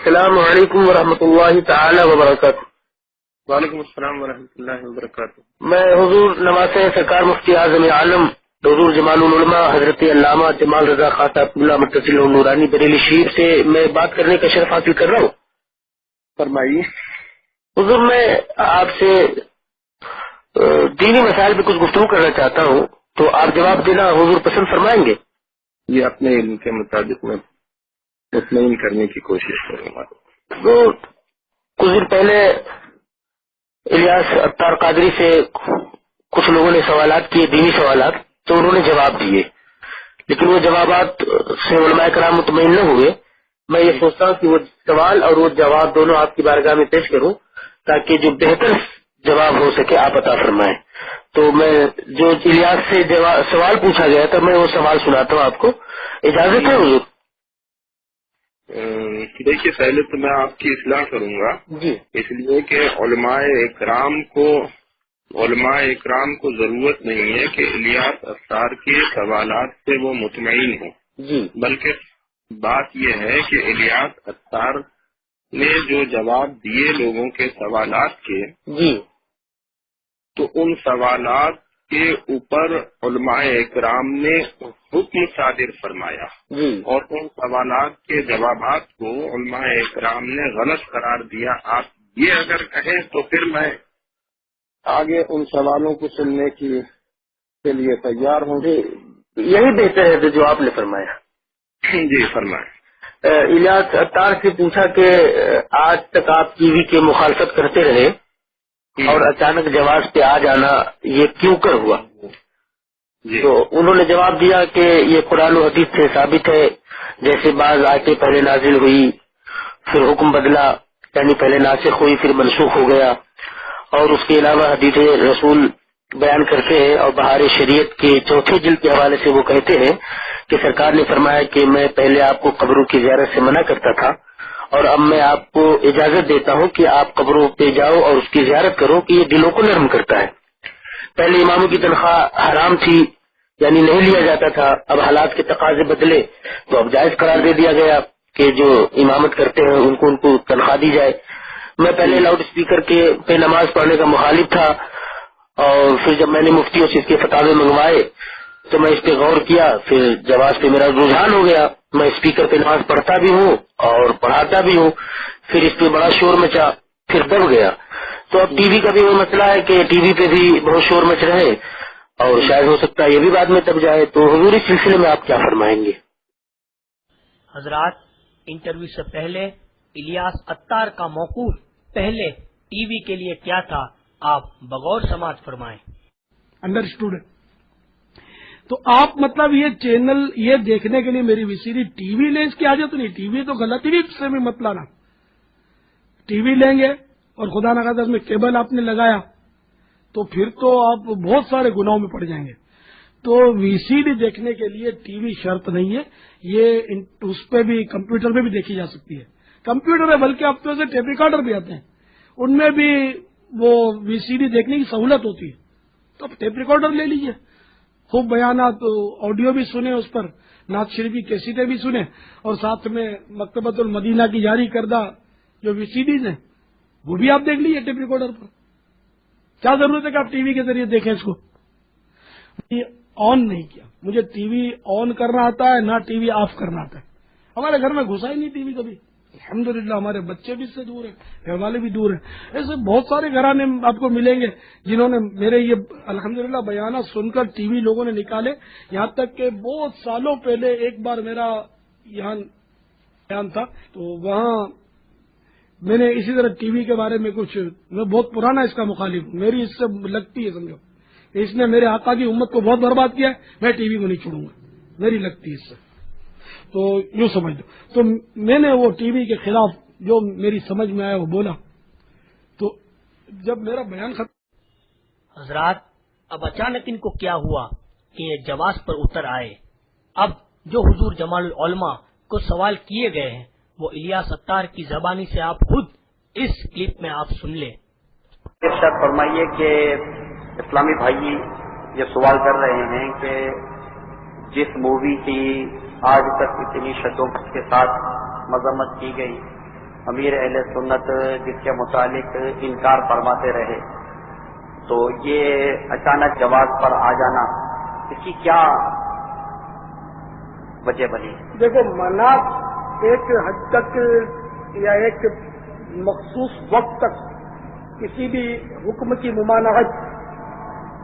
السلام علیکم ورحمۃ اللہ تعالی وبرکاتہ۔ وعلیکم السلام ورحمۃ اللہ وبرکاتہ۔ میں حضور نواز سرکار مفتی اعظم عالم حضور جمال العلماء حضرت علامہ جمال رضا خان صاحب اللہ متصل نورانی بریلی شریف سے میں بات کرنے کا شرف حاصل کر رہا ہوں۔ فرمائیے حضور، میں آپ سے دینی مسائل پہ کچھ گفتگو کرنا چاہتا ہوں، تو آپ جواب دینا حضور پسند فرمائیں گے؟ یہ اپنے علم کے مطابق میں مطمئن کرنے کی کوشش کروں گا۔ تو کچھ دن پہلے الیاس اتار قادری سے کچھ لوگوں نے سوالات کیے، دینی سوالات، تو انہوں نے جواب دیے، لیکن وہ جوابات سے علماء کرام مطمئن نہ ہوئے۔ میں یہ سوچتا ہوں کہ وہ سوال اور وہ جواب دونوں آپ کی بارگاہ میں پیش کروں تاکہ جو بہتر جواب ہو سکے آپ عطا فرمائیں۔ تو میں جو الیاس سے سوال پوچھا گیا تھا میں وہ سوال سناتا ہوں آپ کو، اجازت ہے حضور؟ دیکھیے، پہلے تو میں آپ کی اصلاح کروں گا جی، اس لیے کہ علماء اکرام کو ضرورت نہیں ہے کہ الیاس اتار کے سوالات سے وہ مطمئن ہوں جی، بلکہ بات یہ ہے کہ الیاس اتار نے جو جواب دیے لوگوں کے سوالات کے، جی، تو ان سوالات کے اوپر علماء اکرام نے حکم صادر فرمایا، جی، اور ان سوالات کے جوابات کو علماء اکرام نے غلط قرار دیا۔ آپ یہ اگر کہیں تو پھر میں آگے ان سوالوں کو سننے کے لیے تیار ہوں۔ جی، یہی بہتر ہے جو آپ نے فرمایا۔ جی فرمائیں۔ الیاس اتار سے پوچھا کہ آج تک آپ ٹی وی کی مخالفت کرتے رہے اور اچانک جواز پہ آ جانا یہ کیوں کر ہوا؟ جی تو انہوں نے جواب دیا کہ یہ قرآن و حدیث سے ثابت ہے، جیسے بعض آیتیں پہلے نازل ہوئی پھر حکم بدلا، یعنی پہلے ناسخ ہوئی پھر منسوخ ہو گیا، اور اس کے علاوہ حدیث رسول بیان کرتے ہیں، اور بہار شریعت کے چوتھے جلد کے حوالے سے وہ کہتے ہیں کہ سرکار نے فرمایا کہ میں پہلے آپ کو قبروں کی زیارت سے منع کرتا تھا اور اب میں آپ کو اجازت دیتا ہوں کہ آپ قبروں پہ جاؤ اور اس کی زیارت کرو کہ یہ دلوں کو نرم کرتا ہے۔ پہلے اماموں کی تنخواہ حرام تھی، یعنی نہیں لیا جاتا تھا، اب حالات کے تقاضے بدلے تو اب جائز قرار دے دیا گیا کہ جو امامت کرتے ہیں ان کو تنخواہ دی جائے۔ میں پہلے لاؤڈ اسپیکر کے پہ نماز پڑھنے کا مخالف تھا، اور پھر جب میں نے مفتیوں سے اس کے فتاوے منگوائے تو میں اس پہ غور کیا، پھر جواز پہ میرا رجحان ہو گیا، میں اسپیکر پہ نماز پڑھتا بھی ہوں اور پڑھاتا بھی ہوں، پھر اس پہ بڑا شور مچا، پھر دب گیا۔ تو اب ٹی وی کا بھی وہ مسئلہ ہے کہ ٹی وی پہ بھی بہت شور مچ رہے اور شاید ہو سکتا ہے یہ بھی بعد میں دب جائے، تو حضور اس سلسلے میں آپ کیا فرمائیں گے؟ حضرات، انٹرویو سے پہلے الیاس اتار کا موقوف پہلے ٹی وی کے لیے کیا تھا آپ بغور سماعت فرمائیں۔ انڈرسٹوڈ ہے۔ تو آپ مطلب یہ چینل یہ دیکھنے کے لیے میری وی سی ڈی ٹی وی لیں، اس کی حاجت نہیں، ٹی وی تو غلطی بھی سے بھی مت لانا۔ ٹی وی لیں گے اور خدا نخواستہ اس میں کیبل آپ نے لگایا تو پھر تو آپ بہت سارے گناہوں میں پڑ جائیں گے۔ تو وی سی ڈی دیکھنے کے لیے ٹی وی شرط نہیں ہے، یہ اس پہ بھی کمپیوٹر پہ بھی دیکھی جا سکتی ہے۔ کمپیوٹر ہے، بلکہ اب تو ایسے ٹیپ ریکارڈر بھی آتے ہیں، ان میں بھی وہ وی سی ڈی دیکھنے کی سہولت ہوتی ہے، تو آپ ٹیپ ریکارڈر لے لیجئے، خوب بیانات آڈیو بھی سنیں، اس پر نعت شریف کی کیسٹیں بھی سنیں، اور ساتھ میں مکتبۃ المدینہ کی جاری کردہ جو وی سی ڈیز ہیں وہ بھی آپ دیکھ لیجیے ٹیپ ریکارڈر پر۔ کیا ضرورت ہے کہ آپ ٹی وی کے ذریعے دیکھیں اس کو؟ یہ آن نہیں کیا، مجھے ٹی وی آن کرنا آتا ہے نہ ٹی وی آف کرنا آتا ہے، ہمارے گھر میں گھسا ہی نہیں ٹی وی کبھی، الحمدللہ ہمارے بچے بھی اس سے دور ہیں، گھر والے بھی دور ہیں۔ ایسے بہت سارے گھرانے آپ کو ملیں گے جنہوں نے میرے یہ الحمدللہ بیانات سن کر ٹی وی لوگوں نے نکالے، یہاں تک کہ بہت سالوں پہلے ایک بار میرا یہاں بیان تھا تو وہاں میں نے اسی طرح ٹی وی کے بارے میں کچھ، میں بہت پرانا اس کا مخالف ہوں، میری اس سے لگتی ہے، سمجھو کہ اس نے میرے آقا کی امت کو بہت برباد کیا ہے، میں ٹی وی کو نہیں چھوڑوں گا، میری لگتی ہے اس سے، تو یوں سمجھ لو۔ تو میں نے وہ ٹی وی کے خلاف جو میری سمجھ میں آیا وہ بولا، تو جب میرا بیان ختم۔ حضرات، اب اچانک ان کو کیا ہوا کہ یہ جواز پر اتر آئے؟ اب جو حضور جمال العلماء کو سوال کیے گئے ہیں وہ الیاس اتار کی زبانی سے آپ خود اس کلپ میں آپ سن لیں۔ ارشاد فرمائیے کہ اسلامی بھائی یہ سوال کر رہے ہیں کہ جس مووی کی آج تک اتنی شدت کے ساتھ مذمت کی گئی امیر اہل سنت جس کے متعلق انکار فرماتے رہے، تو یہ اچانک جواز پر آ جانا، اس کی کیا وجہ بنی؟ دیکھو، منع ایک حد تک یا ایک مخصوص وقت تک کسی بھی حکم کی ممانعت،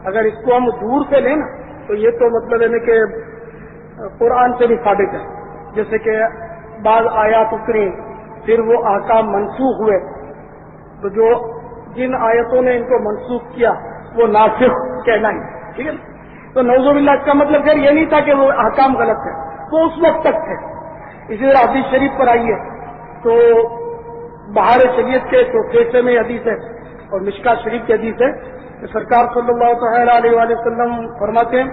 اگر اس کو ہم دور سے لیں نا تو یہ تو مطلب ہے کہ قرآن سے بھی ثابت ہے. جیسے کہ بعض آیات اتری پھر وہ احکام منسوخ ہوئے، تو جو جن آیتوں نے ان کو منسوخ کیا وہ ناسخ کہلائیں. ٹھیک ہے نا؟ تو نعوذ باللہ کا مطلب پھر یہ نہیں تھا کہ وہ احکام غلط ہے، وہ اس وقت تک تھے. اسی طرح حدیث شریف پر آئی ہے تو بہار شریعت کے چوتھے حصے میں حدیث ہے اور مشکات شریف کی حدیث ہے کہ سرکار صلی اللہ تعالی علیہ وآلہ وسلم فرماتے ہیں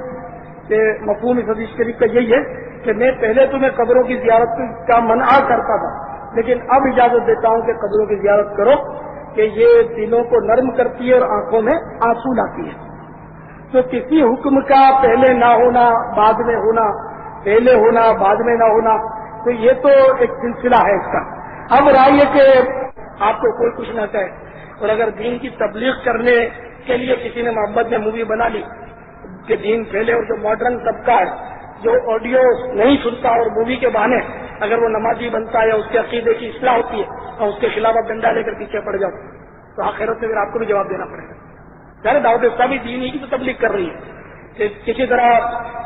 کہ مفہوم اس حدیث شریف کا یہی ہے کہ میں پہلے تمہیں قبروں کی زیارت کا منع کرتا تھا، لیکن اب اجازت دیتا ہوں کہ قبروں کی زیارت کرو، کہ یہ دلوں کو نرم کرتی ہے اور آنکھوں میں آنسو لاتی ہے. تو کسی حکم کا پہلے نہ ہونا، بعد میں ہونا، پہلے ہونا بعد میں نہ ہونا، تو یہ تو ایک سلسلہ ہے اس کا. اب رائے یہ کہ آپ کو کوئی کچھ نہ کہے، اور اگر دین کی تبلیغ کرنے کے لیے کسی نے محبت میں مووی بنا لی کہ دین پھیلے، اور جو ماڈرن طبقہ ہے جو آڈیو نہیں سنتا اور مووی کے بہانے اگر وہ نمازی بنتا ہے یا اس کے عقیدے کی اصلاح ہوتی ہے اور اس کے خلاف ڈنڈا لے کر پیچھے پڑ جاؤ، تو آخرت میں پھر آپ کو بھی جواب دینا پڑے گا. یعنی دعوت اسلامی دین ہی کی تو تبلیغ کر رہی ہے کہ کسی طرح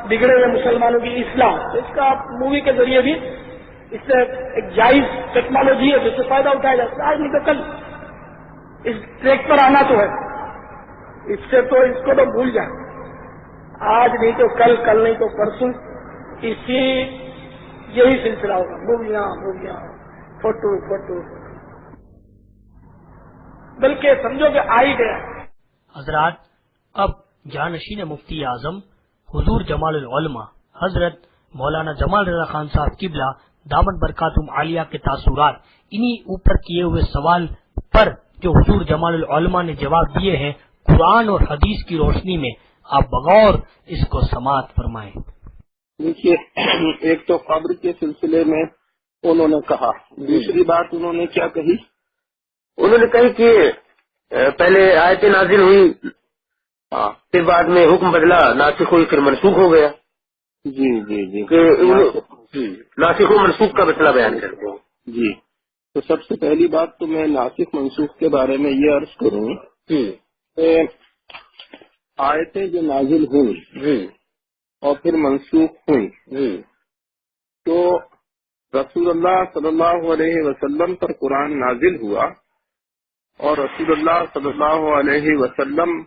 بگڑے ہوئے مسلمانوں کی اصلاح، تو اس کا مووی کے ذریعے بھی اس سے ایک جائز ٹیکنالوجی ہے جس سے فائدہ اٹھایا جاتا ہے. آج نہیں تو کل اس ٹریک پر آنا تو ہے، اس سے تو اس کو تو بھول جائیں. آج نہیں تو کل، کل نہیں تو پرسوں، یہی سلسلہ ہوگا. موویاں فوٹو، بلکہ سمجھو کہ آ ہی گیا. حضرات، اب جانشین مفتی اعظم حضور جمال العلماء حضرت مولانا جمال رضا خان صاحب قبلہ دامت برکاتہم عالیہ کے تاثرات انہی اوپر کیے ہوئے سوال پر جو حضور جمال العلماء نے جواب دیے ہیں قرآن اور حدیث کی روشنی میں، آپ بغور اس کو سماعت فرمائیں. دیکھیے، ایک تو قبر کے سلسلے میں انہوں نے کہا، دوسری بات انہوں نے کیا کہی؟ انہوں نے کہی کہ پہلے آیتیں نازل ہوئی، پھر بعد میں حکم بدلا، ناسخ ہوئی، پھر منسوخ ہو گیا. جی کہ ناسخ و منسوخ کا مسئلہ بیان کر دیں. جی، تو سب سے پہلی بات تو میں ناسخ منسوخ کے بارے میں یہ عرض کروں کہ آیتیں جو نازل ہوئی اور پھر منسوخ ہوئی، تو رسول اللہ صلی اللہ علیہ وسلم پر قرآن نازل ہوا اور رسول اللہ صلی اللہ علیہ وسلم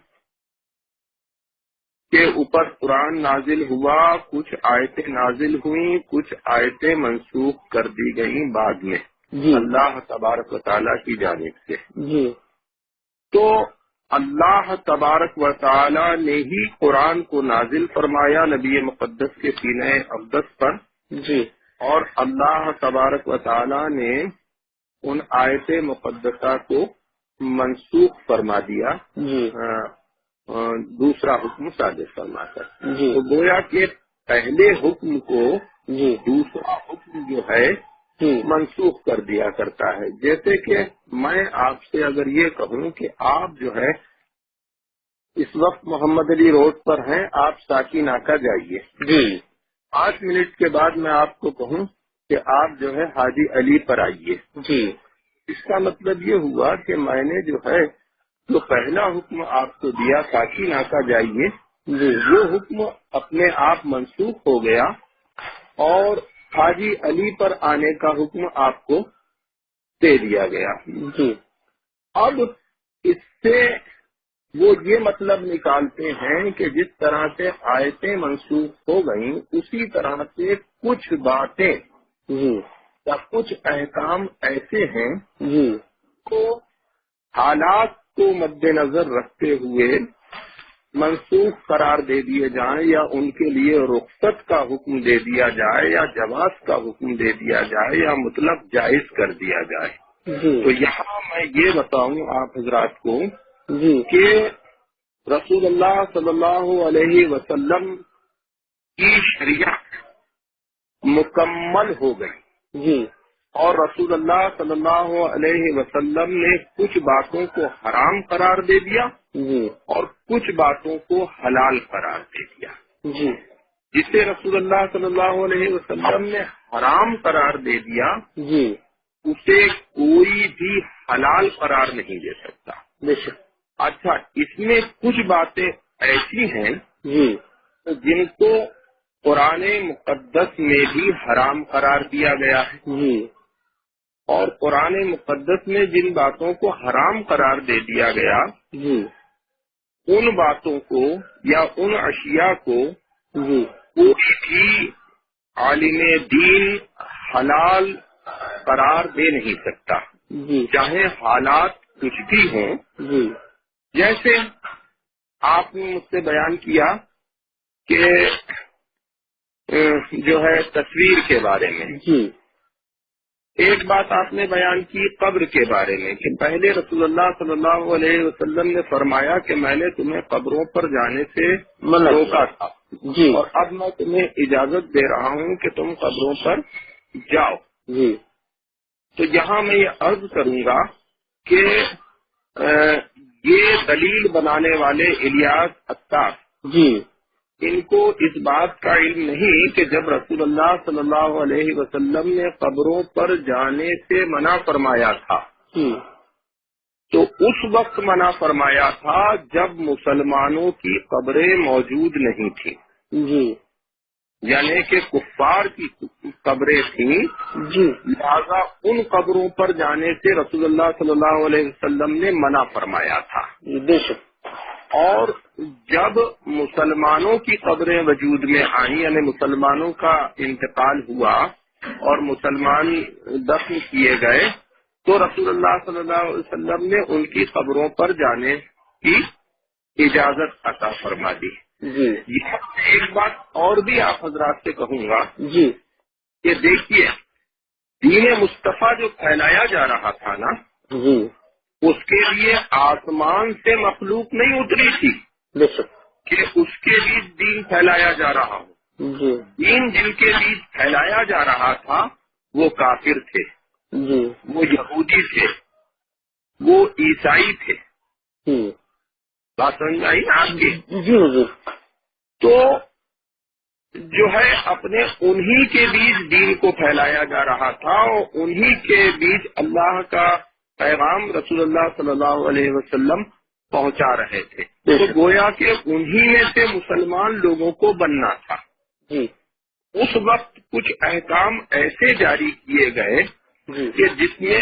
کے اوپر قرآن نازل ہوا. کچھ آیتیں نازل ہوئیں، کچھ آیتیں منسوخ کر دی گئیں بعد میں اللہ تبارک و تعالیٰ کی جانب سے. تو اللہ تبارک و تعالیٰ نے ہی قرآن کو نازل فرمایا نبی مقدس کے سینہ اقدس پر، اور اللہ تبارک و تعالیٰ نے ان آیت مقدسہ کو منسوخ فرما دیا، دوسرا حکم صادر فرما کر. تو گویا کہ پہلے حکم کو دوسرا حکم جو ہے منسوخ کر دیا کرتا ہے. جیسے کہ میں آپ سے اگر یہ کہوں کہ آپ جو ہے اس وقت محمد علی روڈ پر ہیں، آپ ساکی ناکہ جائیے، 5 منٹ کے بعد میں آپ کو کہوں کہ آپ جو ہے حاجی علی پر آئیے، اس کا مطلب یہ ہوا کہ میں نے جو ہے جو پہلا حکم آپ کو دیا ساکی ناکہ جائیے، وہ حکم اپنے آپ منسوخ ہو گیا اور حاجی علی پر آنے کا حکم آپ کو دے دیا گیا. اب اس سے وہ یہ مطلب نکالتے ہیں کہ جس طرح سے آیتیں منسوخ ہو گئیں اسی طرح سے کچھ باتیں یا کچھ احکام ایسے ہیں کو حالات کو مد نظر رکھتے ہوئے منسوخ قرار دے دیے جائیں، یا ان کے لیے رخصت کا حکم دے دیا جائے، یا جواز کا حکم دے دیا جائے، یا مطلب جائز کر دیا جائے. تو یہاں میں یہ بتاؤں آپ حضرات کو کہ رسول اللہ صلی اللہ علیہ وسلم کی شریعت مکمل ہو گئی اور رسول اللہ صلی اللہ علیہ وسلم نے کچھ باتوں کو حرام قرار دے دیا جی اور کچھ باتوں کو حلال قرار دے دیا. جی جسے رسول اللہ صلی اللہ علیہ وسلم نے حرام قرار دے دیا جی اسے کوئی بھی حلال قرار نہیں دے سکتا. بے شک. اچھا، اس میں کچھ باتیں ایسی ہیں جی جن کو قرآن مقدس میں بھی حرام قرار دیا گیا ہے، جی اور قرآن مقدس میں جن باتوں کو حرام قرار دے دیا گیا جی ان باتوں کو یا ان اشیاء کو جی کوئی بھی عالم دین حلال قرار دے نہیں سکتا، جی چاہے حالات کچھ بھی ہوں. جی جیسے آپ نے مجھ سے بیان کیا کہ جو ہے تصویر کے بارے میں، جی ایک بات آپ نے بیان کی قبر کے بارے میں کہ پہلے رسول اللہ صلی اللہ علیہ وسلم نے فرمایا کہ میں نے تمہیں قبروں پر جانے سے منع کیا. روکا تھا، جی اور اب میں تمہیں اجازت دے رہا ہوں کہ تم قبروں پر جاؤ. جی تو یہاں میں یہ عرض کروں گا کہ یہ دلیل بنانے والے الیاس عطار جی ان کو اس بات کا علم نہیں کہ جب رسول اللہ صلی اللہ علیہ وسلم نے قبروں پر جانے سے منع فرمایا تھا جی تو اس وقت منع فرمایا تھا جب مسلمانوں کی قبریں موجود نہیں تھیں، جی یعنی کہ کفار کی قبریں تھیں، جی لہذا ان قبروں پر جانے سے رسول اللہ صلی اللہ علیہ وسلم نے منع فرمایا تھا. بے شک. اور جب مسلمانوں کی قبریں وجود میں آئیں، یعنی مسلمانوں کا انتقال ہوا اور مسلمان دفن کیے گئے، تو رسول اللہ صلی اللہ علیہ وسلم نے ان کی قبروں پر جانے کی اجازت عطا فرما دی. جی ایک بات اور بھی آپ حضرات سے کہوں گا جی کہ دیکھیے، دین مصطفیٰ جو پھیلایا جا رہا تھا نا، جی اس کے لیے آسمان سے مخلوق نہیں اتری تھی بے شک. کہ اس کے بیچ دین پھیلایا جا رہا ہو. جی دین جن کے بیچ پھیلایا جا رہا تھا وہ کافر تھے، جی وہ یہودی تھے، وہ عیسائی تھے. جی بات سمجھ آئی نا آپ کی؟ جی حضور. تو جو ہے اپنے انہی کے بیچ دین کو پھیلایا جا رہا تھا اور انہی کے بیچ اللہ کا پیغام رسول اللہ صلی اللہ علیہ وسلم پہنچا رہے تھے. تو گویا کہ انہی میں سے مسلمان لوگوں کو بننا تھا. جی اس وقت کچھ احکام ایسے جاری کیے گئے جی کہ جس میں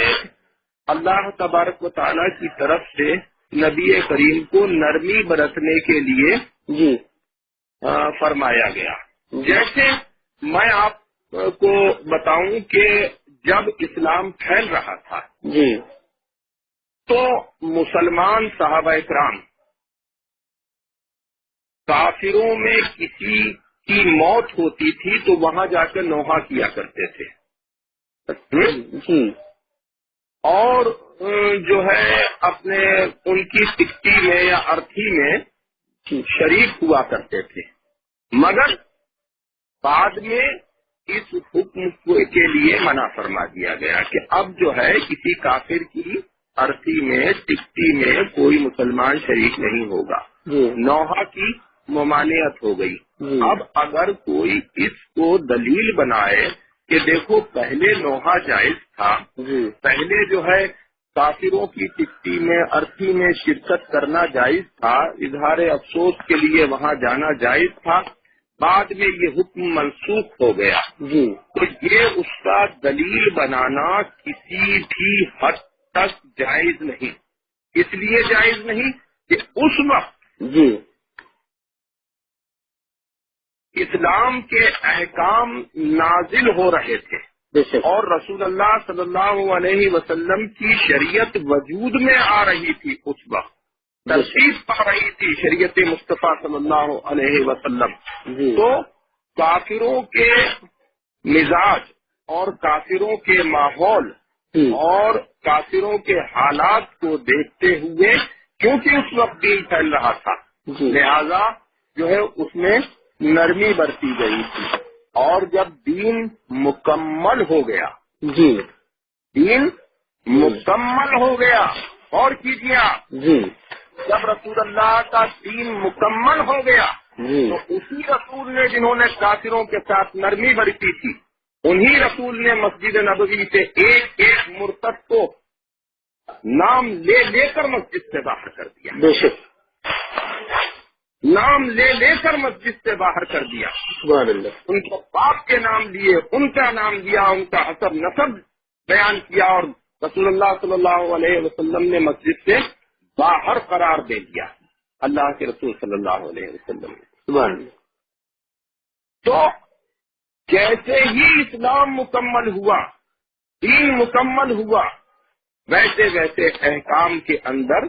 اللہ تبارک و تعالیٰ کی طرف سے نبی کریم کو نرمی برتنے کے لیے جی فرمایا گیا. جیسے میں آپ کو بتاؤں کہ جب اسلام پھیل رہا تھا جی تو مسلمان صحابہ کرام کافروں میں کسی کی موت ہوتی تھی تو وہاں جا کر نوحہ کیا کرتے تھے. جی اور جو ہے اپنے ان کی ٹکٹی میں یا ارتھی میں شریک ہوا کرتے تھے. مگر بعد میں اس حکم کے لیے منع فرما دیا گیا کہ اب جو ہے کسی کافر کی ارتھی میں ٹکٹی میں کوئی مسلمان شریک نہیں ہوگا. نوحہ کی ممانعت ہو گئی. اب اگر کوئی اس کو دلیل بنائے کہ دیکھو پہلے نوحہ جائز تھا، پہلے جو ہے کافروں کی ٹکٹی میں ارتھی میں شرکت کرنا جائز تھا، اظہار افسوس کے لیے وہاں جانا جائز تھا، بعد میں یہ حکم منسوخ ہو گیا. تو یہ اس کا دلیل بنانا کسی بھی حد تک جائز نہیں. اس لیے جائز نہیں کہ اس وقت اسلام کے احکام نازل ہو رہے تھے اور رسول اللہ صلی اللہ علیہ وسلم کی شریعت وجود میں آ رہی تھی. اس وقت تشریف پا رہی تھی شریعت مصطفیٰ صلی اللہ علیہ وسلم. تو کافروں کے مزاج اور کافروں کے ماحول اور کافروں کے حالات کو دیکھتے ہوئے، کیونکہ اس وقت دین پھیل رہا تھا، لہذا جو ہے اس میں نرمی برتی گئی تھی. اور جب دین مکمل ہو گیا دین مکمل ہو گیا. اور کیجیے آپ، جی جب رسول اللہ کا دین مکمل ہو گیا جی تو اسی رسول نے جنہوں نے کافروں کے ساتھ نرمی برتی تھی، انہی رسول نے مسجد نبوی سے ایک ایک مرتد کو نام لے لے کر مسجد سے باہر کر دیا. بے شک. نام لے لے کر مسجد سے باہر کر دیا. سبحان اللہ. ان کو باپ کے نام لیے، ان کا نام لیا، ان کا حسب نسب بیان کیا، اور رسول اللہ صلی اللہ علیہ وسلم نے مسجد سے باہر قرار دے دیا اللہ کے رسول صلی اللہ علیہ وسلم نے. سبحان اللہ. تو جیسے ہی اسلام مکمل ہوا، دین مکمل ہوا، ویسے ویسے احکام کے اندر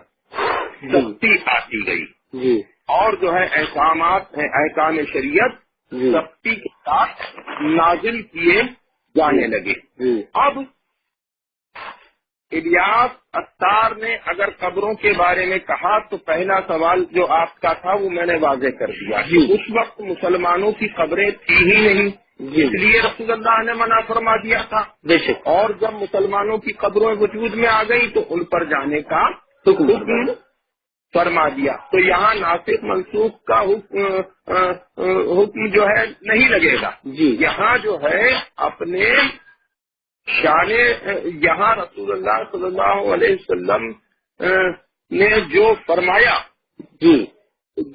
سختی آتی گئی، جی اور جو ہے احکامات ہیں، احکام شریعت جی سختی کے ساتھ نازل کیے جانے لگے. جی اب الیاس اتار نے اگر قبروں کے بارے میں کہا تو پہلا سوال جو آپ کا تھا وہ میں نے واضح کر دیا کہ اس وقت مسلمانوں کی قبریں تھی ہی نہیں، اس لیے رسول اللہ نے منع فرما دیا تھا. بے شک. اور جب مسلمانوں کی قبریں وجود میں آ گئی تو ان پر جانے کا حکم فرما دیا. تو یہاں ناسخ منسوخ کا حکم جو ہے نہیں لگے گا. جی یہاں جو ہے اپنے شان، یہاں رسول اللہ صلی اللہ علیہ وسلم نے جو فرمایا جی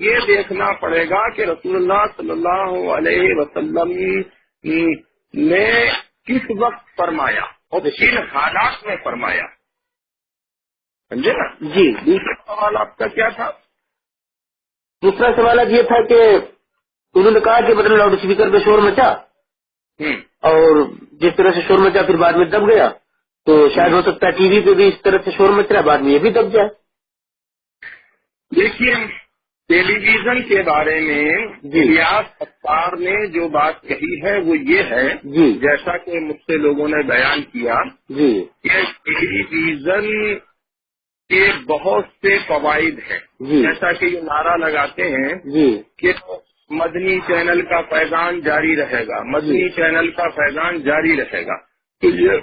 یہ دیکھنا پڑے گا کہ رسول اللہ صلی اللہ علیہ وسلم نے کس وقت فرمایا اور کن حالات میں فرمایا. سمجھے نا؟ جی. دوسرا سوال آپ کا کیا تھا؟ دوسرا سوال یہ تھا کہ انہوں نے کہا کہ مطلب لاؤڈ اسپیکر پہ شور مچا، اور جس طرح سے شور مچا پھر بعد میں دب گیا، تو شاید ہو سکتا ہے ٹی وی پہ بھی اس طرح سے شور مچ رہا ہے، بعد میں یہ بھی دب جائے. دیکھیے، ٹیلی ویژن کے بارے میں الیاس اتار نے جو بات کہی ہے وہ یہ ہے، جی جیسا کہ مجھ سے لوگوں نے بیان کیا جی کہ ٹیلی ویژن کے بہت سے فوائد ہیں. جی جیسا کہ یہ نعرہ لگاتے ہیں جی کہ مدنی چینل کا فیضان جاری رہے گا، مدنی چینل کا فیضان جاری رہے گا. تو یہ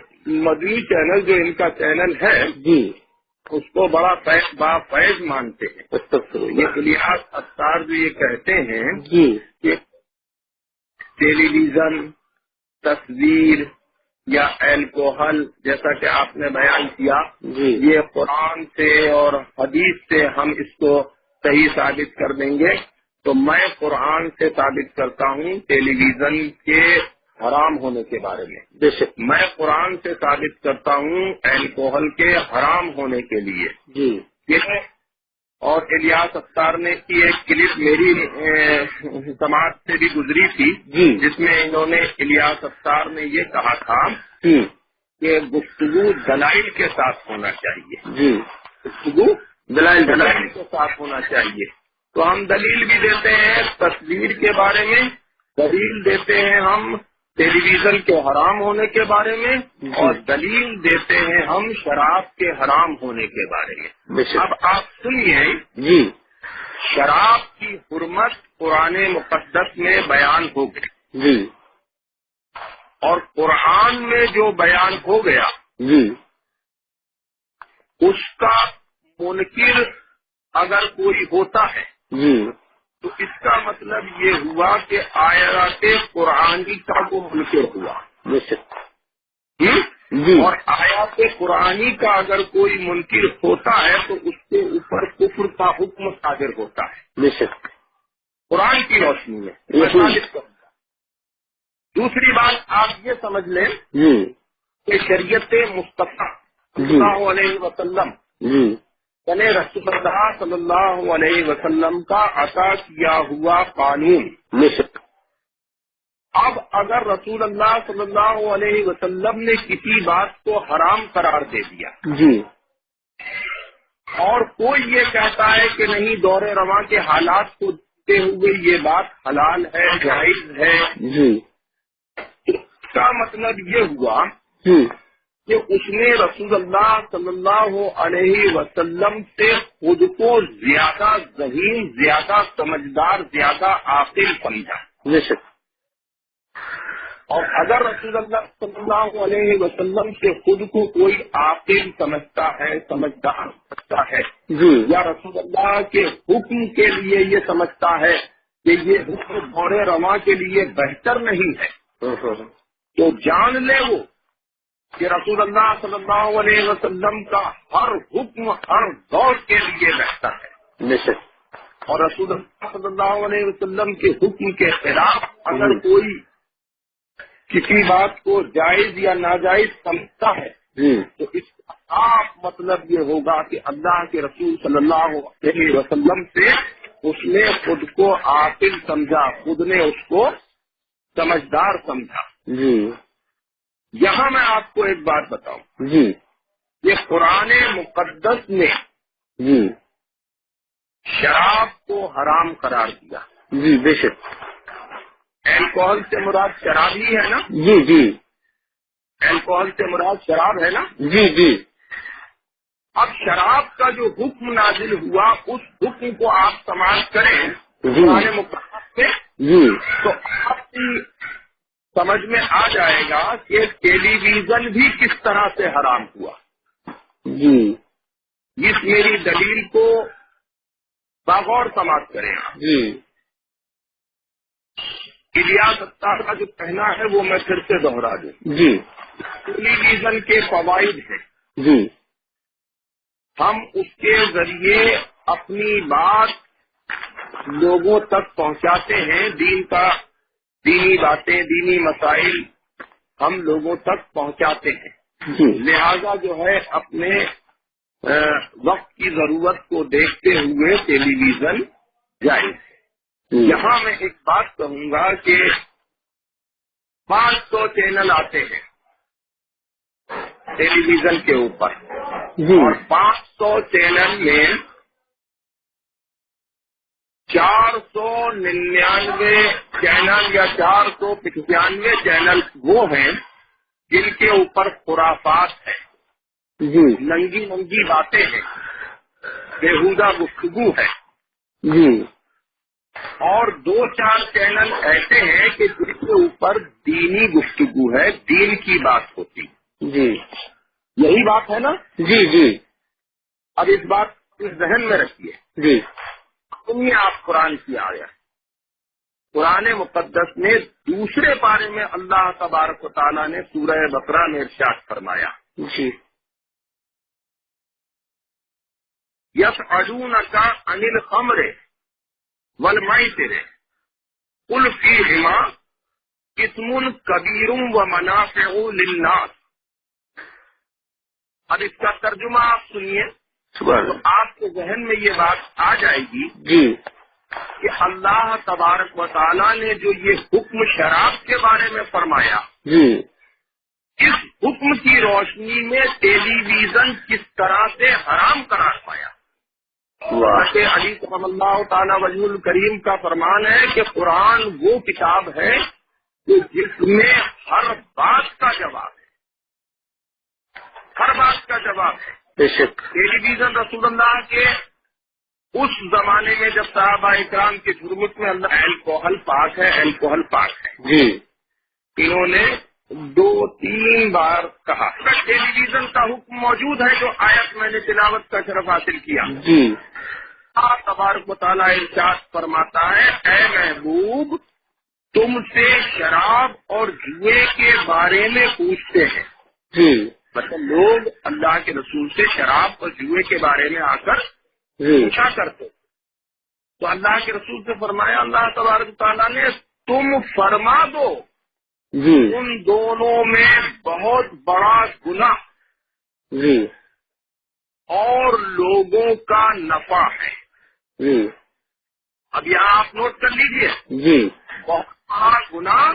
مدنی چینل جو ان کا چینل ہے جی اس کو بڑا فیض مانتے ہیں. یہ الیاس اتار جو یہ کہتے ہیں جی کہ ٹیلی ویژن، تصویر یا الکوہل جیسا کہ آپ نے بیان کیا، جی یہ قرآن سے اور حدیث سے ہم اس کو صحیح ثابت کر دیں گے. تو میں قرآن سے ثابت کرتا ہوں ٹیلی ویژن کے حرام ہونے کے بارے میں. بے شک. میں قرآن سے ثابت کرتا ہوں الکوہل کے حرام ہونے کے لیے. جی اور الیاس اتار نے کی ایک کلپ میری سماعت سے بھی گزری تھی، جی جس میں انہوں نے الیاس اتار نے یہ کہا تھا کہ گفتگو دلائل کے ساتھ ہونا چاہیے. جی گفتگو دلائل کے ساتھ ہونا چاہیے. تو ہم دلیل بھی دیتے ہیں تصویر کے بارے میں، دلیل دیتے ہیں ہم ٹیلی ویژن کے حرام ہونے کے بارے میں، اور دلیل دیتے ہیں ہم شراب کے حرام ہونے کے بارے میں. اب آپ سنیے، جی شراب کی حرمت قرآن مقدس میں بیان ہو گئی، جی اور قرآن میں جو بیان ہو گیا جی اس کا منکر اگر کوئی ہوتا ہے جی تو اس کا مطلب یہ ہوا کہ آیات قرآنی کا وہ منکر ہوا. جی اور آیات قرآنی کا اگر کوئی منکر ہوتا ہے تو اس کے اوپر کفر کا حکم صادر ہوتا ہے. بے شک. قرآن کی روشنی میں میں ثابت کروں گا. دوسری بات آپ یہ سمجھ لیں کہ شریعت مصطفیٰ صلی اللہ علیہ وسلم یعنی رسول اللہ صلی اللہ علیہ وسلم کا عطا کیا ہوا قانون. اب اگر رسول اللہ صلی اللہ علیہ وسلم نے کسی بات کو حرام قرار دے دیا جی اور کوئی یہ کہتا ہے کہ نہیں، دور رواں کے حالات کو دیکھتے ہوئے یہ بات حلال ہے، جائز ہے، جی اس کا مطلب یہ ہوا کہ اس نے رسول اللہ صلی اللہ علیہ وسلم سے خود کو زیادہ ذہین، زیادہ سمجھدار، زیادہ عاقل سمجھا. اور اگر رسول اللہ صلی اللہ علیہ وسلم سے خود کو کوئی عاقل سمجھتا ہے، سمجھدار سمجھتا ہے، جی یا رسول اللہ کے حکم کے لیے یہ سمجھتا ہے کہ یہ حکم دور رواں کے لیے بہتر نہیں ہے، تو جان لے وہ کہ رسول اللہ صلی اللہ علیہ وسلم کا ہر حکم ہر دور کے لیے بہتر ہے، بے شک، اور رسول اللہ صلی اللہ علیہ وسلم کے حکم کے خلاف اگر کوئی کسی بات کو جائز یا ناجائز سمجھتا ہے جی تو اس کا صاف مطلب یہ ہوگا کہ اللہ کے رسول صلی اللہ علیہ وسلم سے اس نے خود کو عاقل سمجھا، خود نے اس کو سمجھدار سمجھا۔ جی یہاں میں آپ کو ایک بات بتاؤں، جی یہ قرآن مقدس نے جی شراب کو حرام قرار دیا۔ جی بے شک، الکوہل سے مراد شراب ہی ہے نا؟ جی جی الکوہل سے مراد شراب ہے نا؟ جی جی اب شراب کا جو حکم نازل ہوا اس حکم کو آپ سماعت کریں جی قرآن مقدس میں جی تو آپ کی سمجھ میں آ جائے گا کہ ٹیلی ویژن بھی کس طرح سے حرام ہوا۔ جی اس میری دلیل کو باغور سماعت کریں آپ۔ جی الیاس ستار کا جو کہنا ہے وہ میں پھر سے دوہرا دوں، جی ٹیلی ویژن کے فوائد ہیں، جی ہم اس کے ذریعے اپنی بات لوگوں تک پہنچاتے ہیں، دینی باتیں، دینی مسائل ہم لوگوں تک پہنچاتے ہیں، جی لہذا جو ہے اپنے وقت کی ضرورت کو دیکھتے ہوئے ٹیلی ویژن جائز ہے۔ یہاں میں ایک بات کہوں گا کہ 500 چینل آتے ہیں ٹیلی ویژن کے اوپر، جی اور 500 چینل میں 499 چینل یا 495 چینل وہ ہیں جن کے اوپر خرافات ہیں، جی ننگی ننگی باتیں ہیں، بےہودہ گفتگو ہے، جی اور 2-4 چینل ایسے ہیں کہ جن کے اوپر دینی گفتگو ہے، دین کی بات ہوتی، جی یہی بات ہے نا؟ جی جی اب اس بات کو ذہن میں رکھیے، جی سنیے آپ قرآن کی آیت، قرآن مقدس میں دوسرے پارے میں اللہ تبارک و تعالیٰ نے سورہ بقرہ میں ارشاد فرمایا، جی یسألونک عن الخمر والمیسر قل فیہما اسم کبیر ومنافع للناس۔ اب اس کا ترجمہ آپ سنیے سبحان تو اللہ، آپ کے ذہن میں یہ بات آ جائے گی جی کہ اللہ تبارک و تعالیٰ نے جو یہ حکم شراب کے بارے میں فرمایا، جی اس حکم کی روشنی میں ٹیلی ویژن کس طرح سے حرام قرار پایا۔ واہ، کہ علی صلی اللہ تعالیٰ وجہ الکریم کا فرمان ہے کہ قرآن وہ کتاب ہے کہ جس میں ہر بات کا جواب ہے، ہر بات کا جواب ہے۔ بے شک، ٹیلی ویژن رسول اللہ کے اس زمانے میں جب صحابہ اکرام کے جرمت میں اللہ الکوہل پاک ہے، الکوہل پاک ہے، جی انہوں نے 2-3 بار کہا۔ ٹیلی ویژن کا حکم موجود ہے جو آیت میں نے تلاوت کا شرف حاصل کیا۔ جی اللہ تبارک و تعالیٰ ارشاد فرماتا ہے، اے محبوب تم سے شراب اور جوئے کے بارے میں پوچھتے ہیں، جی مطلب لوگ اللہ کے رسول سے شراب اور جوئے کے بارے میں آ کر جی پوچھا کرتے، تو اللہ کے رسول سے فرمایا اللہ تبارک و تعالیٰ نے تم فرما دو جی ان دونوں میں بہت بڑا گناہ جی اور لوگوں کا نفع ہے۔ جی اب یہاں آپ نوٹ کر لیجئے، جی بہت بڑا گناہ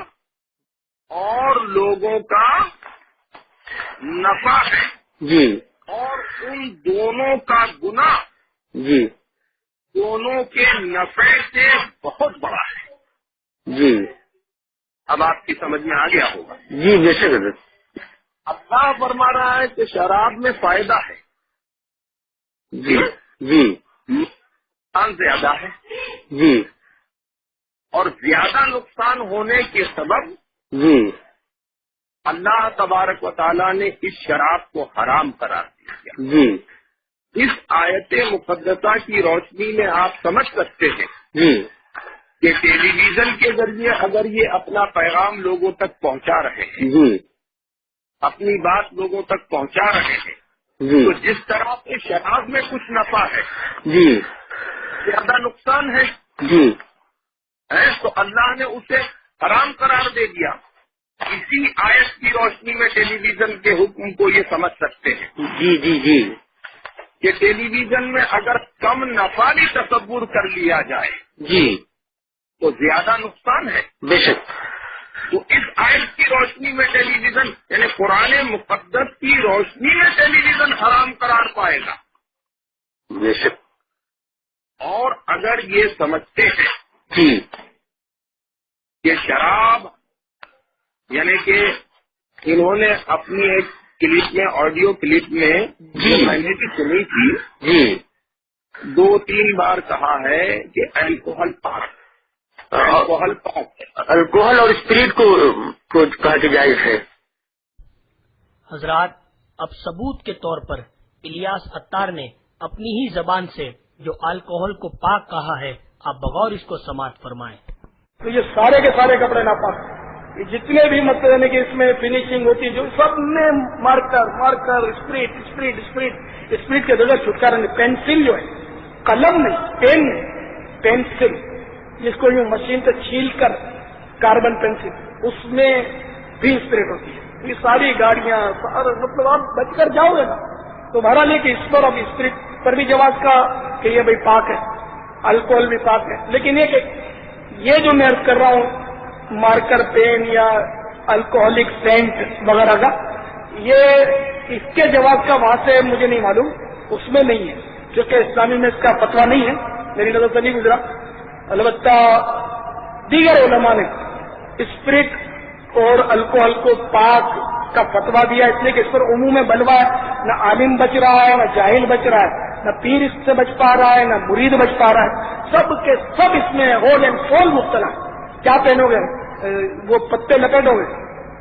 اور لوگوں کا نفع ہے، جی اور ان دونوں کا گناہ جی دونوں کے نفع سے بہت بڑا ہے۔ جی اب آپ کی سمجھ میں آ گیا ہوگا۔ جی بے شک حضرت، اللہ فرما رہا ہے کہ شراب میں فائدہ ہے، جی جی نقصان زیادہ ہے، جی اور زیادہ نقصان ہونے کے سبب جی اللہ تبارک و تعالیٰ نے اس شراب کو حرام قرار دیا. جی اس آیت مقدسہ کی روشنی میں آپ سمجھ سکتے ہیں جی کہ ٹیلی ویژن کے ذریعے اگر یہ اپنا پیغام لوگوں تک پہنچا رہے ہیں، جی اپنی بات لوگوں تک پہنچا رہے ہیں، جی تو جس طرح سے شراب میں کچھ نفع ہے، جی زیادہ نقصان ہے، جی تو اللہ نے اسے حرام قرار دے دیا. اسی آیت کی روشنی میں ٹیلی ویژن کے حکم کو یہ سمجھ سکتے ہیں جی جی جی کہ ٹیلی ویژن میں اگر کم نفع بھی تصور کر لیا جائے جی تو زیادہ نقصان ہے. بے شک. تو اس آیت کی روشنی میں ٹیلی ویژن یعنی قرآن مقدس کی روشنی میں ٹیلی ویژن حرام قرار پائے گا. بے شک. اور اگر یہ سمجھتے ہیں جی کہ شراب یعنی کہ انہوں نے اپنی ایک کلپ میں آڈیو کلپ میں جو میں نے بھی سنی تھی جی 2-3 بار کہا ہے کہ الکوہل پاک ہے. الکوہل اور اسپرٹ کو کہا کہ جائز ہے. حضرات، اب ثبوت کے طور پر الیاس عطار نے اپنی ہی زبان سے جو الکوہل کو پاک کہا ہے، آپ بغور اس کو سماعت فرمائیں. تو یہ سارے کے سارے کپڑے ناپاک، یہ جتنے بھی مطلب یعنی کہ اس میں فنیشنگ ہوتی ہے جو سب میں مارکر اسپرٹ کے بغیر چھٹکارا نہیں. پینسل جو ہے، قلم نہیں، پین نہیں، پینسل جس کو یوں مشین سے چھیل کر کاربن پینسل، اس میں بھی اسپرٹ ہوتی ہے. یہ ساری گاڑیاں مطلب آپ بچ کر جاؤ گے نا تو بہرحال یہ کہ اس پر اب اسپرٹ پر بھی جواز کا کہ یہ بھائی پاک ہے، الکوہل بھی پاک ہے. لیکن یہ کہ یہ جو میں عرض کر رہا ہوں مارکر پین یا الکوہلک سینٹ وغیرہ کا، یہ اس کے جواز کا وہاں سے مجھے نہیں معلوم، اس میں نہیں ہے کیونکہ اسلامی میں اس کا فتویٰ نہیں ہے، میری نظر سے نہیں گزرا. البتہ دیگر علماء نے اسپرٹ اور الکوہل کو پاک کا فتویٰ دیا، اس لیے کہ اس پر عموم بلوا ہے، نہ عالم بچ رہا ہے، نہ جاہل بچ رہا ہے، نہ پیر اس سے بچ پا رہا ہے، نہ مرید بچ پا رہا ہے. سب کے سب اس میں ہول اینڈ فول مبتلا. کیا پہنو گے؟ وہ پتے لپیٹو گے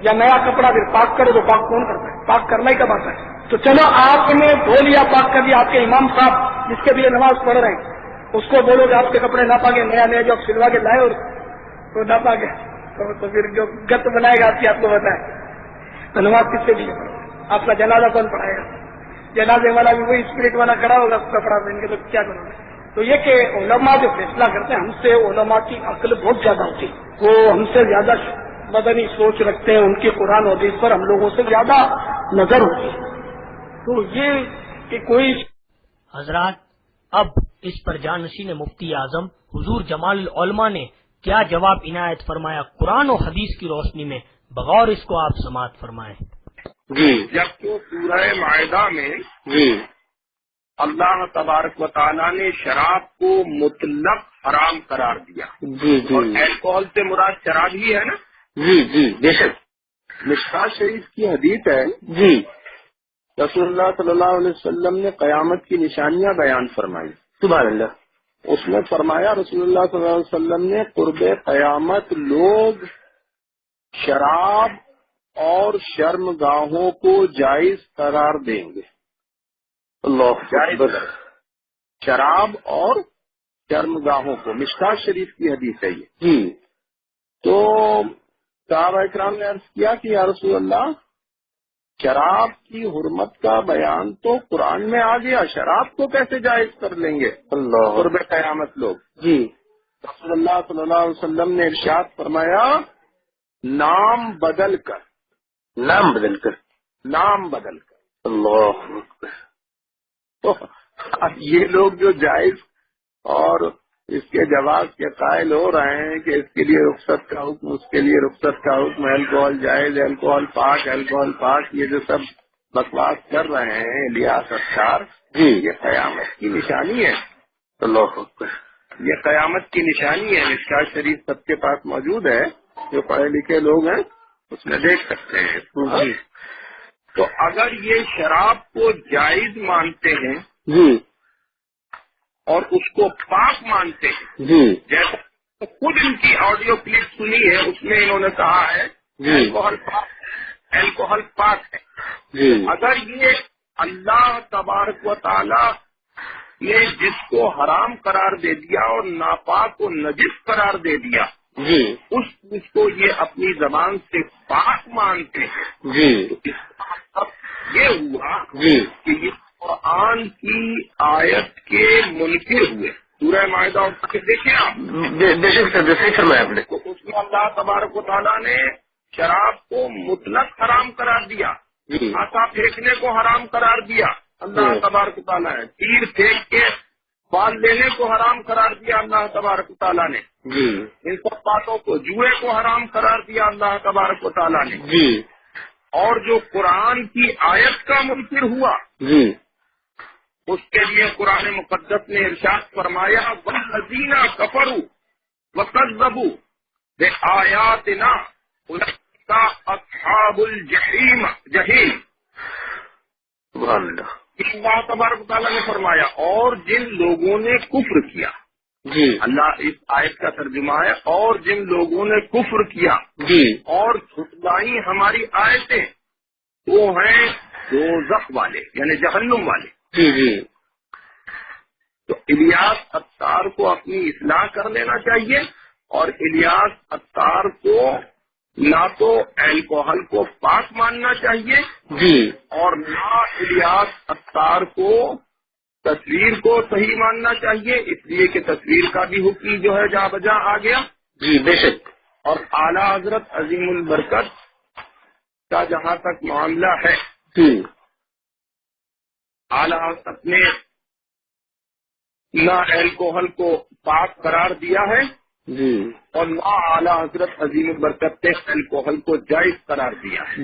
یا نیا کپڑا پھر پاک کرو تو پاک کون کرتا ہے؟ پاک کرنا ہی کب آتا ہے؟ تو چلو آپ نے دھو لیا، پاک کر دیا. آپ کے امام صاحب جس کے بھی نماز پڑھ رہے ہیں اس کو بولو کہ آپ کے کپڑے نہ پاکے، نیا جو آپ سلوا کے لائے اور تو نہ پاکے تو پھر جو گت بنائے گا آپ کو بتائے تو نماز کس سے لیے پڑھو؟ آپ کا جنازہ کون پڑھائے گا؟ جنازے والا بھی وہی اسپرٹ والا کھڑا ہوگا کپڑا پہن کے، تو کیا کرو گے؟ تو یہ کہ علماء جو فیصلہ کرتے ہیں، ہم سے علماء کی عقل بہت زیادہ ہوتی ہے، وہ ہم سے زیادہ مدنی سوچ رکھتے ہیں، ان کی قرآن و حدیث پر ہم لوگوں سے زیادہ نظر ہوتی ہے. تو یہ کہ کوئی حضرات، اب اس پر جانشین مفتی اعظم حضور جمال العلماء نے کیا جواب عنایت فرمایا قرآن و حدیث کی روشنی میں، بغور اس کو آپ سماعت فرمائیں. جی جب تو سورہ معاہدہ میں جی اللہ تبارک و تعالیٰ نے شراب کو مطلق حرام قرار دیا، جی جی اور الکوہل سے مراد شراب ہی ہے نا. جی جی بے شک. مشکات شریف کی حدیث ہے، جی رسول اللہ صلی اللہ علیہ وسلم نے قیامت کی نشانیاں بیان فرمائی. سبحان اللہ. اس میں فرمایا رسول اللہ صلی اللہ علیہ وسلم نے قرب قیامت لوگ شراب اور شرم گاہوں کو جائز قرار دیں گے. اللہ اکبر. شراب اور شرم گاہوں کو، مشکات شریف کی حدیث ہے یہ. جی تو صحابہ اکرام نے عرض کیا کہ یا رسول اللہ، شراب کی حرمت کا بیان تو قرآن میں آ گیا، شراب کو کیسے جائز کر لیں گے اللہ. قرب قیامت لوگ؟ جی رسول اللہ صلی اللہ علیہ وسلم نے ارشاد فرمایا نام بدل کر اللہ اکبر. تو اب یہ لوگ جو جائز اور اس کے جواز کے قائل ہو رہے ہیں کہ اس کے لیے رخصت کا حکم، اس کے لیے رخصت کا حکم، الکوہل جائز، الکوہل پاک، یہ جو سب بکواس کر رہے ہیں الیاس عطار، جی یہ قیامت کی نشانی ہے. اللہ اکبر. یہ قیامت کی نشانی ہے. مشکات شریف سب کے پاس موجود ہے، جو پڑھے لکھے لوگ ہیں اس میں دیکھ سکتے ہیں. جی تو اگر یہ شراب کو جائز مانتے ہیں جی اور اس کو پاک مانتے ہیں، جی جیسا خود ان کی آڈیو کلپ سنی ہے، اس میں انہوں نے کہا ہے جی الکوہل پاک، الکوہل پاک ہے. اگر یہ اللہ تبارک و تعالی نے جس کو حرام قرار دے دیا اور ناپاک کو نجس قرار دے دیا اس چیز کو یہ اپنی زبان سے پاک مانتے ہیں تو اس کا مطلب یہ ہوا کہ یہ قرآن کی آیت کے منکر ہوئے. سورہ مائدہ کے دیکھیں آپ، بے شک سر صحیح فرمایا آپ نے. تو اس میں اللہ تبارک و تعالیٰ نے شراب کو مطلق حرام قرار دیا، آسا پھینکنے کو حرام قرار دیا اللہ تبارک و تعالیٰ نے، تیر پھینک کے بال لینے کو حرام قرار دیا اللہ تبارک و تعالیٰ نے، ان سب باتوں کو، جوئے کو حرام قرار دیا اللہ تبارک و تعالیٰ نے. اور جو قرآن کی آیت کا منکر ہوا اس کے لیے قرآن مقدس نے ارشاد فرمایا والذین کفروا وکذبوا بآیاتنا اولئک اصحاب الجحیم. سبحان اللہ. اللہ تبارک تعالیٰ نے فرمایا اور جن لوگوں نے کفر کیا، اللہ اس آیت کا ترجمہ ہے، اور جن لوگوں نے کفر کیا اور جھٹلائی ہماری آیتیں وہ ہیں دوزخ والے یعنی جہنم والے. تو الیاس اتار کو اپنی اصلاح کر لینا چاہیے اور الیاس اتار کو نہ تو الکوہل کو پاک ماننا چاہیے اور نہ الیاس اتار کو تصویر کو صحیح ماننا چاہیے، اس لیے کہ تصویر کا بھی حکم جو ہے جا بجا آ گیا. بے شک. اور اعلیٰ حضرت عظیم البرکت کا جہاں تک معاملہ ہے، اعلیٰ حضرت نے نہ الکوہل کو پاک قرار دیا ہے اور نہ اعلیٰ حضرت عظیم البرکت نے الکوہل کو جائز قرار دیا ہے.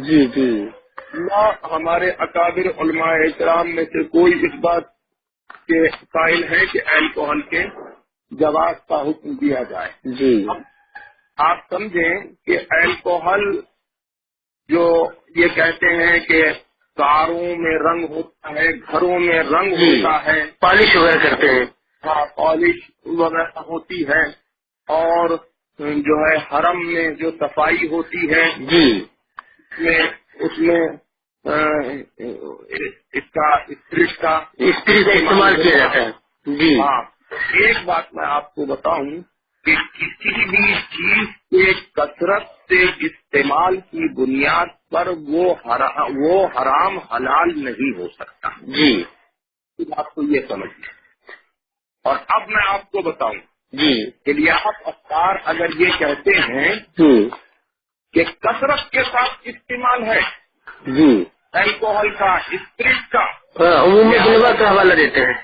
نہ ہمارے اکابر علماء اکرام میں سے کوئی اس بات کے قائل ہے کہ الکوہل کے جواز کا حکم دیا جائے. آپ سمجھیں کہ الکوہل جو یہ کہتے ہیں کہ کاروں میں رنگ ہوتا ہے، گھروں میں رنگ ہوتا ہے، پالش وغیرہ کرتے ہیں، پالش وغیرہ ہوتی ہے، اور جو ہے حرم میں جو صفائی ہوتی ہے اس میں اس کا اسپرٹ کا استعمال کیا جاتا ہے. ہاں. ایک بات میں آپ کو بتاؤں کہ کسی بھی چیز کے کثرت سے استعمال کی بنیاد پر وہ حرام حلال نہیں ہو سکتا. آپ کو یہ سمجھنا. اور اب میں آپ کو بتاؤں الیاس اتار اگر یہ کہتے ہیں کہ کثرت کے ساتھ استعمال ہے الکوہل کا، اسپرٹ کا، عموم بلوا کا حوالہ دیتے ہیں.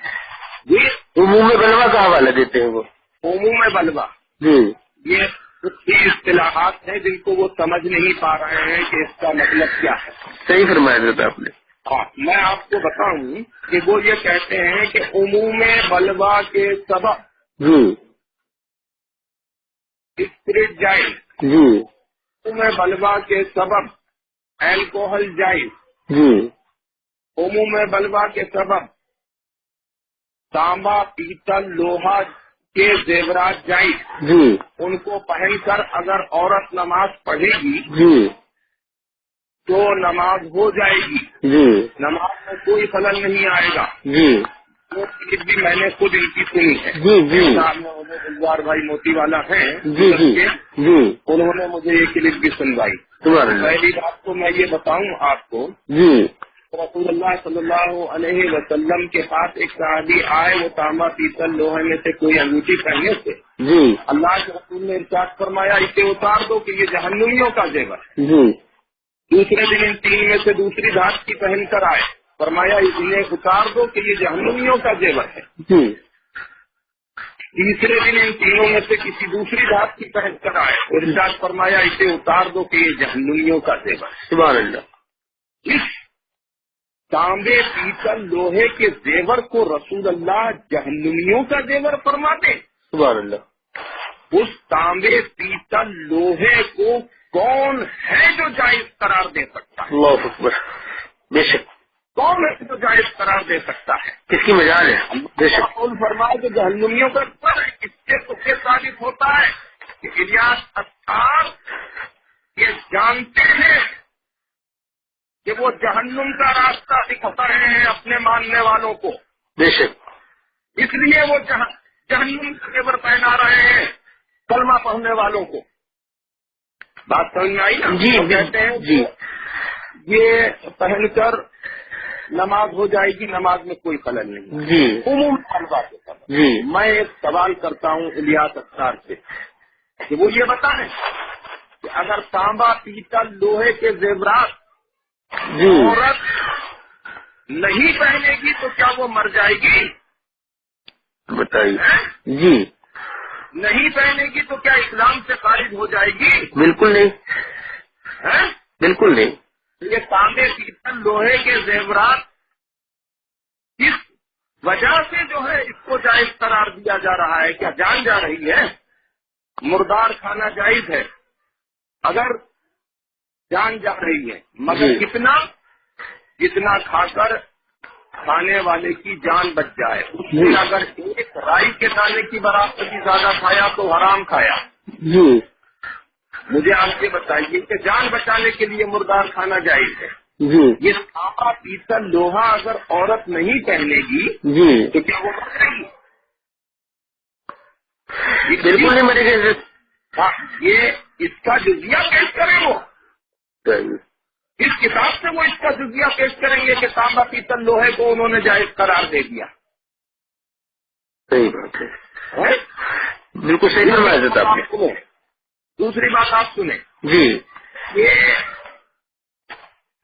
عموم بلوا کا حوالہ دیتے ہیں. وہ عموم بلوا یہ کچھ ہی اصطلاحات ہیں جن کو وہ سمجھ نہیں پا رہے ہیں کہ اس کا مطلب کیا ہے. صحیح فرمایا تھا آپ نے. ہاں، میں آپ کو بتاؤں کہ وہ یہ کہتے ہیں کہ عموم بلوا کے سبب اسپرٹ جائز، عموم بلوا کے سبب الکوہل جائز، عموم بلوا کے سبب تانبا پیتل لوہا کے زیورات جائز، ان کو پہن کر اگر عورت نماز پڑھے گی تو نماز ہو جائے گی، نماز میں کوئی خلل نہیں آئے گا. وہ کلپ بھی میں نے خود ان کی سنی ہے. گلزار بھائی موتی والا ہیں، انہوں نے مجھے یہ کلپ بھی سنوائی. پہلی بات تو میں یہ بتاؤں آپ کو، رسول اللہ صلی اللہ علیہ وسلم کے پاس ایک صحابی آئے، وہ تانبا پیتل لوہے میں سے کوئی انگوٹھی پہنے تھے. اللہ کے رسول نے ارشاد فرمایا اسے اتار دو کہ یہ جہنمیوں کا زیور ہے. دوسرے دن ان تین میں سے دوسری دھات کی پہن کر آئے، فرمایا انہیں اتار دو کہ یہ جہنمیوں کا زیور ہے. تیسرے دن ان تینوں میں سے کسی دوسری دھات کی پہن کر آئے اور ارشاد فرمایا اسے اتار دو کہ یہ جہنمیوں کا زیور ہے. سبحان اللہ. اس تانبے پیتل لوہے کے زیور کو رسول اللہ جہنمیوں کا زیور فرماتے. سبحان اللہ. اس تانبے پیتل لوہے کو کون ہے جو جائز قرار دے سکتا ہے؟ اللہ اکبر. بے شک. کون ہے جو جائز قرار دے سکتا ہے؟ کس کی مجال ہے؟ بے شک. رسول فرمائے کہ جہنمیوں کا اس سے تو یہ ثابت ہوتا ہے کہ الیاس اتار یہ جانتے ہیں کہ وہ جہنم کا راستہ دکھا رہے ہیں اپنے ماننے والوں کو، بے شک، اس لیے وہ جہنم کا زیور پہنا رہے ہیں کلمہ پڑھنے والوں کو۔ بات سمجھ میں آئی نا؟ جی وہ کہتے ہیں جی یہ پہن کر نماز ہو جائے گی، نماز میں کوئی خلل نہیں۔ جی عموم طلبا کے ساتھ جی میں ایک سوال کرتا ہوں الیاس اختار سے کہ وہ یہ بتائیں کہ اگر تانبا پیتل لوہے کے زیورات جی عورت نہیں پہنے گی تو کیا وہ مر جائے گی؟ بتائیے۔ جی نہیں پہنے گی تو کیا اسلام سے خارج ہو جائے گی؟ بالکل نہیں، ہیں؟ بالکل نہیں۔ یہ تانبے پیتل لوہے کے زیورات کس وجہ سے جو ہے اس کو جائز قرار دیا جا رہا ہے؟ کیا جان جا رہی ہے؟ مردار کھانا جائز ہے اگر جان جا رہی ہے، مگر جی۔ جتنا کھا کر کھانے والے کی جان بچ جائے۔ اس نے اگر ایک رائی کے دانے کی برابر بھی زیادہ کھایا تو حرام کھایا۔ جی مجھے آپ یہ بتائیے کہ جان بچانے کے لیے مردار کھانا جائز ہے، جی یہ تانبا پیتل لوہا اگر عورت نہیں پہنے گی جی تو کیا وہ مرے گی؟ بالکل نہیں مرے گا۔ ہاں، یہ اس کا جزیہ پیش کریں وہ، اس کتاب سے وہ اس کا جزیہ پیش کریں گے کہ تانبا پیتل لوہے کو انہوں نے جائز قرار دے دیا۔ صحیح بات ہے، ہیں؟ بالکل صحیح فرمایا حضرت آپ نے۔ دوسری بات آپ سنیں، جی یہ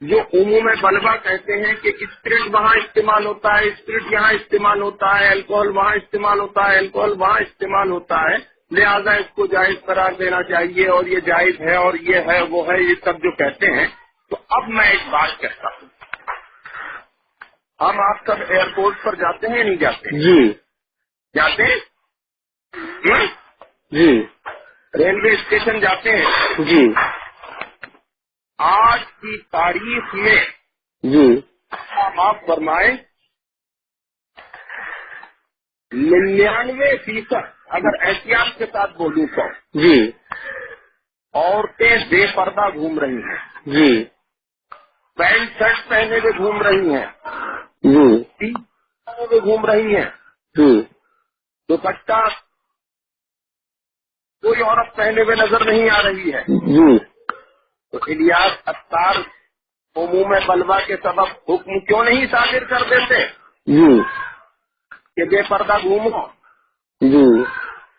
جو عموم بلوا کہتے ہیں کہ اسپرٹ وہاں استعمال ہوتا ہے، اسپرٹ یہاں استعمال ہوتا ہے، الکوہل وہاں استعمال ہوتا ہے، الکوہل وہاں استعمال ہوتا ہے، لہذا اس کو جائز قرار دینا چاہیے اور یہ جائز ہے اور یہ ہے وہ ہے، یہ سب جو کہتے ہیں۔ تو اب میں ایک بات کہتا ہوں، ہم آپ سب ایئرپورٹ پر جاتے ہیں نہیں جاتے؟ جی جاتے ہیں؟ جی ریلوے اسٹیشن جاتے ہیں؟ جی آج کی تاریخ میں جی آپ فرمائیں 99% اگر احتیاط کے ساتھ بولوں تو جی عورتیں بے پردہ گھوم رہی ہیں، جی پینٹ شرٹ پہنے ہوئے گھوم رہی ہیں، جی ٹی پہنے ہوئے گھوم رہی ہیں، جی دوپٹہ کوئی عورت پہنے ہوئے نظر نہیں آ رہی ہے۔ جی تو الیاس اختار عموم بلوا کے سبب حکم کیوں نہیں صادر کر دیتے جی کہ بے پردہ گھومو؟ جی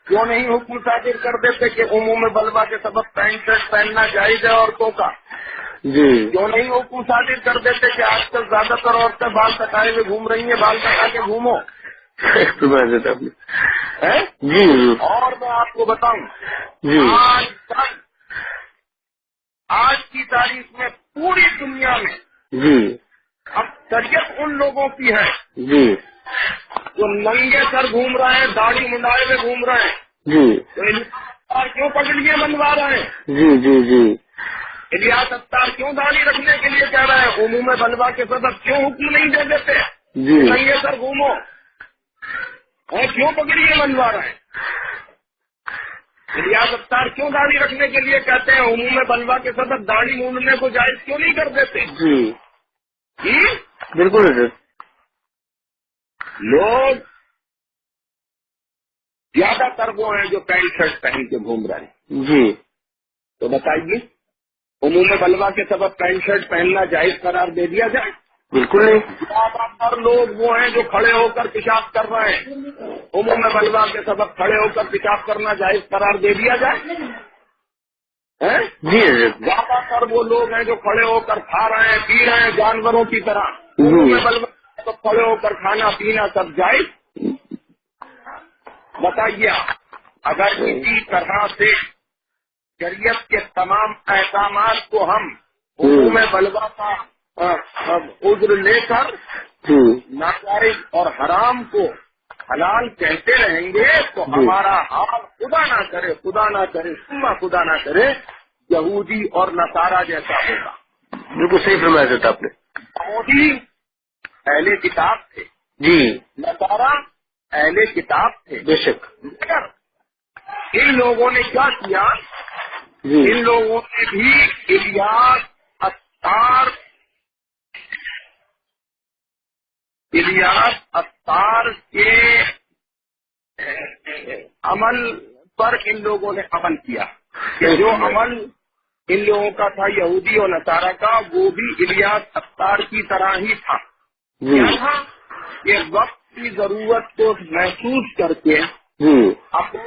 کیوں نہیں حکم صادر کر دیتے کہ عموم بلوا کے سبب پینٹ شرٹ پہننا جائز ہے عورتوں کا؟ جی کیوں نہیں حکم صادر کر دیتے کہ آج کل زیادہ تر عورتیں بال کٹائے ہوئے گھوم رہی ہیں، بال کٹا کے گھومو؟ ہیں؟ جی اور میں آپ کو بتاؤں، جی آج کی تاریخ میں پوری دنیا میں جی اکثریت ان لوگوں کی ہے جی جو ننگے سر گھوم رہے ہیں، داڑھی منڈائے ہوئے گھوم رہے ہیں، جی تو الیاس کیوں پگڑیاں بنوا رہے ہیں؟ جی جی جی الیاس اختار کیوں داڑھی رکھنے کے لیے کہہ رہے ہیں؟ عموم بلوا کے سبب کیوں حکم نہیں دے دیتے جی ننگے سر گھومو؟ اور کیوں پگڑیاں بنوا رہے ہیں؟ الیاس اختار کیوں داڑھی رکھنے کے لیے کہتے ہیں؟ عموم بلوا کے سبب داڑھی مونڈنے کو جائز کیوں نہیں کر دیتے؟ جی جی بالکل حضرت۔ لوگ زیادہ تر وہ ہیں جو پینٹ شرٹ پہن کے گھوم رہے ہیں، جی تو بتائیے عموم بلوا کے سبب پینٹ شرٹ پہننا جائز قرار دے دیا جائے؟ بالکل نہیں۔ زیادہ تر لوگ وہ ہیں جو کھڑے ہو کر پیشاب کر رہے ہیں، عموم بلوا کے سبب کھڑے ہو کر پیشاب کرنا جائز قرار دے دیا جائے؟ ہیں؟ جی حضرت۔ زیادہ تر وہ لوگ ہیں جو کھڑے ہو کر کھا رہے ہیں، پی رہے ہیں جانوروں کی طرح، عموم بلوا کے سبب کھڑے ہو کر کھانا پینا سب جائز؟ بتائیے آپ، اگر کسی طرح سے شریعت کے تمام احکامات کو ہم عموم بلوا کا عذر لے کر ناجائز اور حرام کو حلال کہتے رہیں گے تو ہمارا حال خدا نہ کرے ثم خدا نہ کرے یہودی اور نصارہ جیسا ہوگا۔ بالکل صحیح فرمایا حضرت آپ نے۔ یہودی اہل کتاب تھے، جی نصارہ اہل کتاب تھے، بے شک۔ مگر ان لوگوں نے کیا کیا؟ جی ان لوگوں نے بھی الیاس اختار الیاس اتار کے عمل پر ان لوگوں نے عمل کیا کہ جو عمل ان لوگوں کا تھا یہودی اور نصارہ کا، وہ بھی الیاس اتار کی طرح ہی تھا۔ یہاں یہ وقت کی ضرورت کو محسوس کر کے اپنے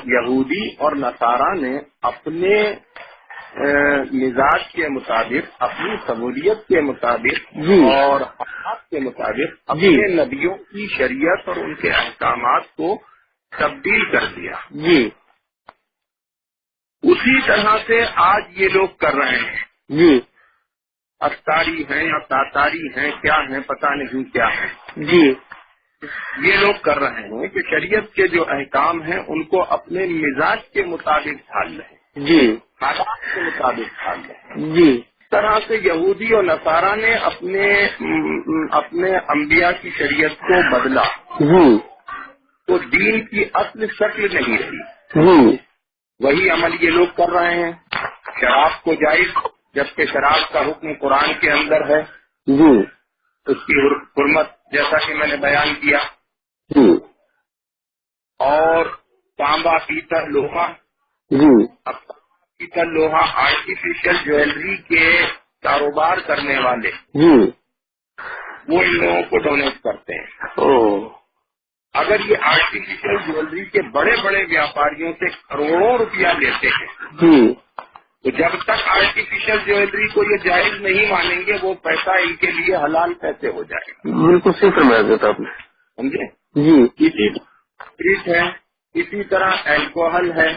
یہودی اور نصارہ نے اپنے مزاج کے مطابق، اپنی سہولیت کے مطابق اور حالات کے مطابق اپنے نبیوں کی شریعت اور ان کے احکامات کو تبدیل کر دیا۔ اسی طرح سے آج یہ لوگ کر رہے ہیں۔ اتاری ہیں یا تاتاری ہیں، کیا ہیں پتہ نہیں کیا ہیں، یہ لوگ کر رہے ہیں کہ شریعت کے جو احکام ہیں ان کو اپنے مزاج کے مطابق ڈھال رہے ہیں، حالات کے مطابق ڈھال رہے ہیں۔ اس طرح سے یہودی اور نصارہ نے اپنے انبیاء کی شریعت کو بدلا، تو دین کی اصل شکل نہیں رہی۔ وہی عمل یہ لوگ کر رہے ہیں۔ شراب کو جائز، جبکہ شراب کا حکم قرآن کے اندر ہے، اس کی حرمت جیسا کہ میں نے بیان کیا۔ اور تانبا، پیتل، لوہا، اب پیتل لوہا آرٹیفیشل جویلری کے کاروبار کرنے والے وہ ان لوگوں کو ڈونیٹ کرتے ہیں۔ اگر یہ آرٹیفیشل جویلری کے بڑے بڑے ویاپاریوں سے کروڑوں روپیہ لیتے ہیں، تو جب تک آرٹیفیشل جویلری کو یہ جائز نہیں مانیں گے، وہ پیسہ ان کے لیے حلال کیسے ہو جائے گا؟ بالکل صحیح فرمایا دیتا آپ نے، سمجھے؟ اسی طرح الکوہل ہے،